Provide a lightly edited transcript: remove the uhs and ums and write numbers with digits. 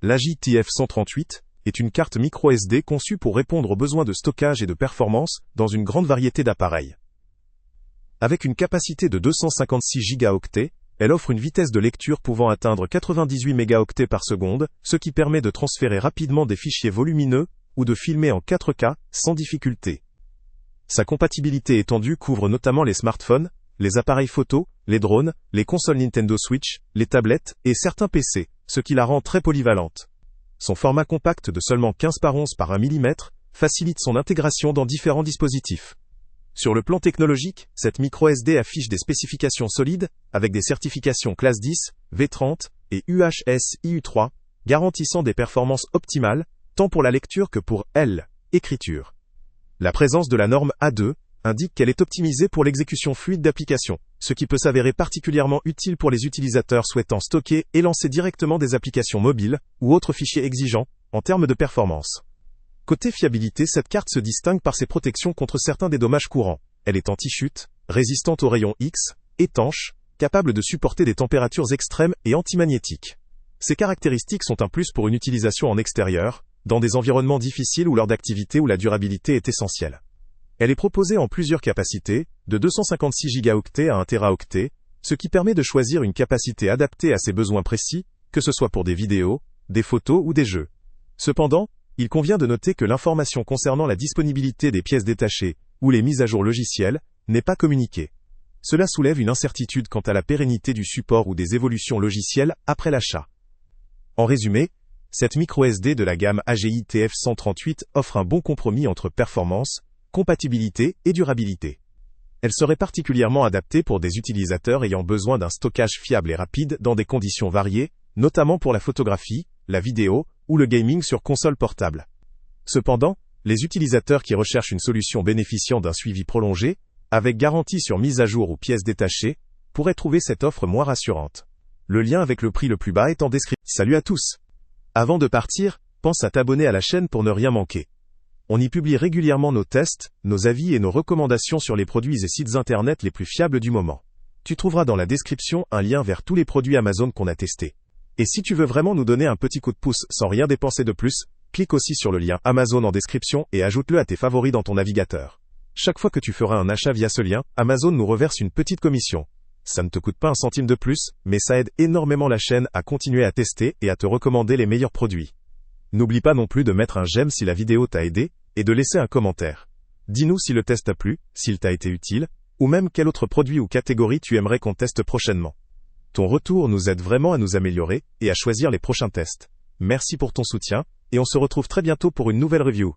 La JTF138 est une carte microSD conçue pour répondre aux besoins de stockage et de performance dans une grande variété d'appareils. Avec une capacité de 256 Go, elle offre une vitesse de lecture pouvant atteindre 98 mégaoctets par seconde, ce qui permet de transférer rapidement des fichiers volumineux ou de filmer en 4K sans difficulté. Sa compatibilité étendue couvre notamment les smartphones, les appareils photo, les drones, les consoles Nintendo Switch, les tablettes et certains PC, ce qui la rend très polyvalente. Son format compact de seulement 15 par 11 par 1 mm facilite son intégration dans différents dispositifs. Sur le plan technologique, cette microSD affiche des spécifications solides, avec des certifications classe 10, V30 et UHS-IU3, garantissant des performances optimales, tant pour la lecture que pour l'écriture. La présence de la norme A2 indique qu'elle est optimisée pour l'exécution fluide d'applications, ce qui peut s'avérer particulièrement utile pour les utilisateurs souhaitant stocker et lancer directement des applications mobiles ou autres fichiers exigeants, en termes de performance. Côté fiabilité, cette carte se distingue par ses protections contre certains des dommages courants. Elle est anti-chute, résistante aux rayons X, étanche, capable de supporter des températures extrêmes et antimagnétiques. Ces caractéristiques sont un plus pour une utilisation en extérieur, dans des environnements difficiles ou lors d'activités où la durabilité est essentielle. Elle est proposée en plusieurs capacités, de 256 Go à 1 Teraoctet, ce qui permet de choisir une capacité adaptée à ses besoins précis, que ce soit pour des vidéos, des photos ou des jeux. Cependant, il convient de noter que l'information concernant la disponibilité des pièces détachées ou les mises à jour logicielles n'est pas communiquée. Cela soulève une incertitude quant à la pérennité du support ou des évolutions logicielles après l'achat. En résumé, cette microSD de la gamme AGI-TF138 offre un bon compromis entre performance, compatibilité et durabilité. Elle serait particulièrement adaptée pour des utilisateurs ayant besoin d'un stockage fiable et rapide dans des conditions variées, notamment pour la photographie, la vidéo ou le gaming sur console portable. Cependant, les utilisateurs qui recherchent une solution bénéficiant d'un suivi prolongé, avec garantie sur mise à jour ou pièces détachées, pourraient trouver cette offre moins rassurante. Le lien avec le prix le plus bas est en description. Salut à tous! Avant de partir, pense à t'abonner à la chaîne pour ne rien manquer. On y publie régulièrement nos tests, nos avis et nos recommandations sur les produits et sites internet les plus fiables du moment. Tu trouveras dans la description un lien vers tous les produits Amazon qu'on a testés. Et si tu veux vraiment nous donner un petit coup de pouce sans rien dépenser de plus, clique aussi sur le lien Amazon en description et ajoute-le à tes favoris dans ton navigateur. Chaque fois que tu feras un achat via ce lien, Amazon nous reverse une petite commission. Ça ne te coûte pas un centime de plus, mais ça aide énormément la chaîne à continuer à tester et à te recommander les meilleurs produits. N'oublie pas non plus de mettre un j'aime si la vidéo t'a aidé, et de laisser un commentaire. Dis-nous si le test t'a plu, s'il t'a été utile, ou même quel autre produit ou catégorie tu aimerais qu'on teste prochainement. Ton retour nous aide vraiment à nous améliorer et à choisir les prochains tests. Merci pour ton soutien, et on se retrouve très bientôt pour une nouvelle review.